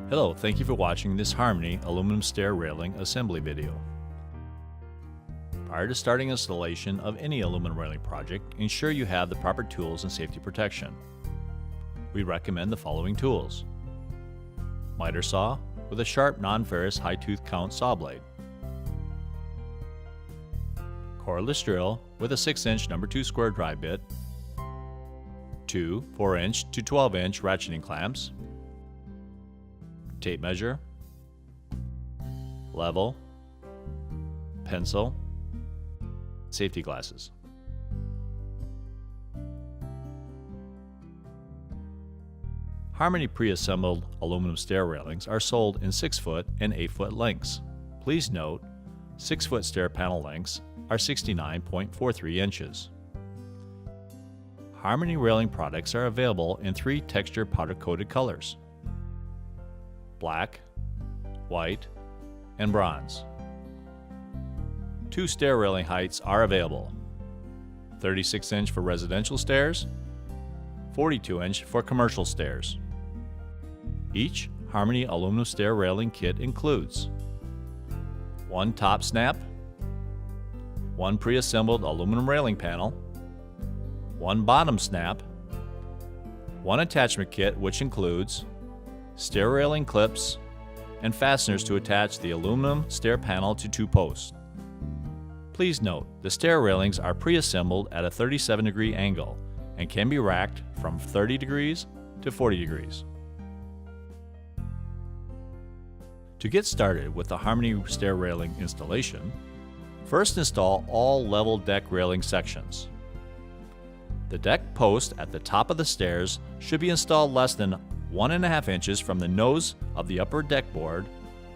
Hello, thank you for watching this Harmony aluminum stair railing assembly video. Prior to starting installation of any aluminum railing project, ensure you have the proper tools and safety protection. We recommend the following tools: miter saw with a sharp non-ferrous high tooth count saw blade, cordless drill with a 6-inch No. 2 square drive bit, 2 4-inch to 12-inch ratcheting clamps, tape measure, level, pencil, safety glasses. Harmony pre-assembled aluminum stair railings are sold in 6-foot and 8-foot lengths. Please note, 6-foot stair panel lengths are 69.43 inches. Harmony railing products are available in 3 texture powder-coated colors: black, white, and bronze. 2 stair railing heights are available: 36-inch for residential stairs, 42-inch for commercial stairs. Each Harmony aluminum stair railing kit includes 1 top snap, 1 pre-assembled aluminum railing panel, 1 bottom snap, 1 attachment kit which includes stair railing clips and fasteners to attach the aluminum stair panel to 2 posts. Please note, the stair railings are pre-assembled at a 37-degree angle and can be racked from 30 degrees to 40 degrees. To get started with the Harmony stair railing installation, first install all level deck railing sections. The deck post at the top of the stairs should be installed less than 1.5 inches from the nose of the upper deck board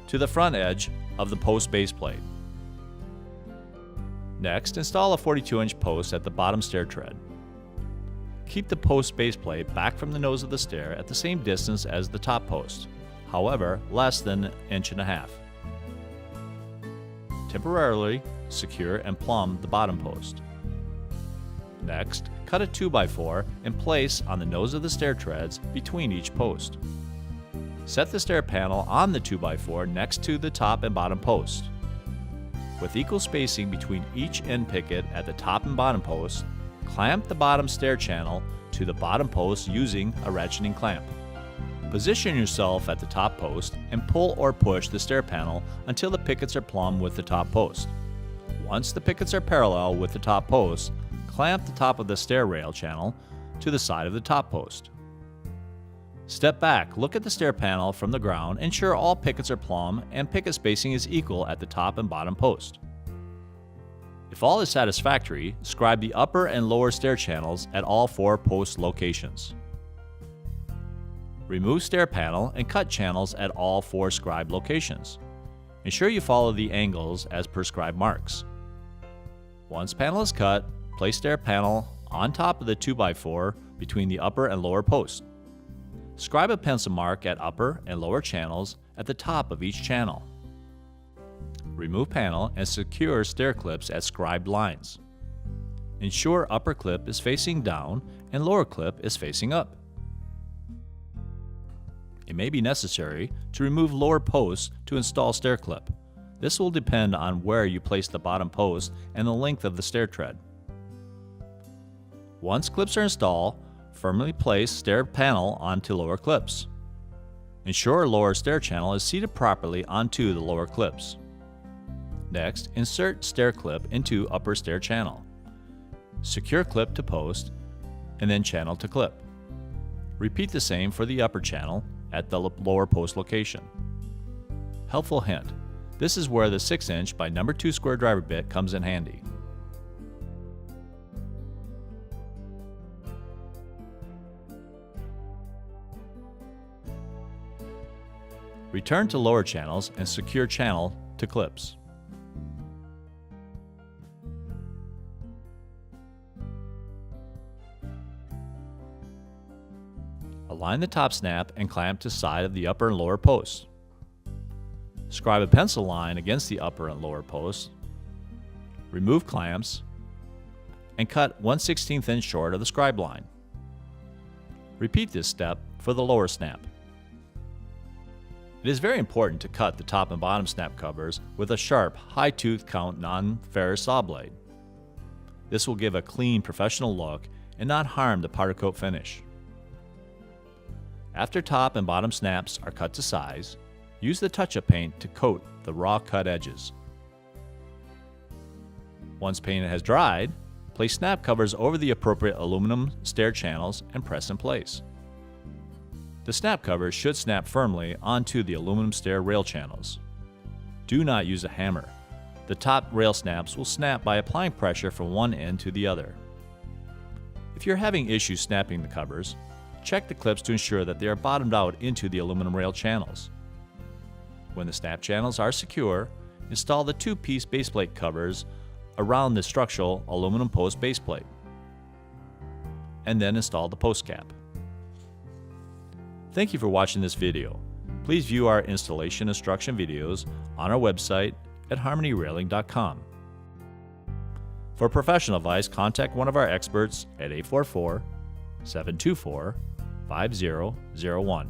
to the front edge of the post base plate. Next, install a 42-inch post at the bottom stair tread. Keep the post base plate back from the nose of the stair at the same distance as the top post, however, less than 1.5 inches. Temporarily secure and plumb the bottom post. Next, cut a 2x4 and place on the nose of the stair treads between each post. Set the stair panel on the 2x4 next to the top and bottom post. With equal spacing between each end picket at the top and bottom post, clamp the bottom stair channel to the bottom post using a ratcheting clamp. Position yourself at the top post and pull or push the stair panel until the pickets are plumb with the top post. Once the pickets are parallel with the top post, clamp the top of the stair rail channel to the side of the top post. Step back, look at the stair panel from the ground, ensure all pickets are plumb and picket spacing is equal at the top and bottom post. If all is satisfactory, scribe the upper and lower stair channels at all 4 post locations. Remove stair panel and cut channels at all 4 scribed locations. Ensure you follow the angles as per scribed marks. Once panel is cut, place stair panel on top of the 2x4 between the upper and lower posts. Scribe a pencil mark at upper and lower channels at the top of each channel. Remove panel and secure stair clips at scribed lines. Ensure upper clip is facing down and lower clip is facing up. It may be necessary to remove lower posts to install stair clip. This will depend on where you place the bottom post and the length of the stair tread. Once clips are installed, firmly place stair panel onto lower clips. Ensure lower stair channel is seated properly onto the lower clips. Next, insert stair clip into upper stair channel. Secure clip to post, and then channel to clip. Repeat the same for the upper channel at the lower post location. Helpful hint: this is where the 6-inch by No. 2 square driver bit comes in handy. Return to lower channels and secure channel to clips. Align the top snap and clamp to side of the upper and lower posts. Scribe a pencil line against the upper and lower posts. Remove clamps and cut 1/16 inch short of the scribe line. Repeat this step for the lower snap. It is very important to cut the top and bottom snap covers with a sharp, high tooth count non-ferrous saw blade. This will give a clean, professional look and not harm the powder coat finish. After top and bottom snaps are cut to size, use the touch-up paint to coat the raw cut edges. Once paint has dried, place snap covers over the appropriate aluminum stair channels and press in place. The snap covers should snap firmly onto the aluminum stair rail channels. Do not use a hammer. The top rail snaps will snap by applying pressure from one end to the other. If you're having issues snapping the covers, check the clips to ensure that they are bottomed out into the aluminum rail channels. When the snap channels are secure, install the two-piece baseplate covers around the structural aluminum post baseplate, and then install the post cap. Thank you for watching this video. Please view our installation instruction videos on our website at harmonyrailing.com. For professional advice, contact one of our experts at 844-724-5001.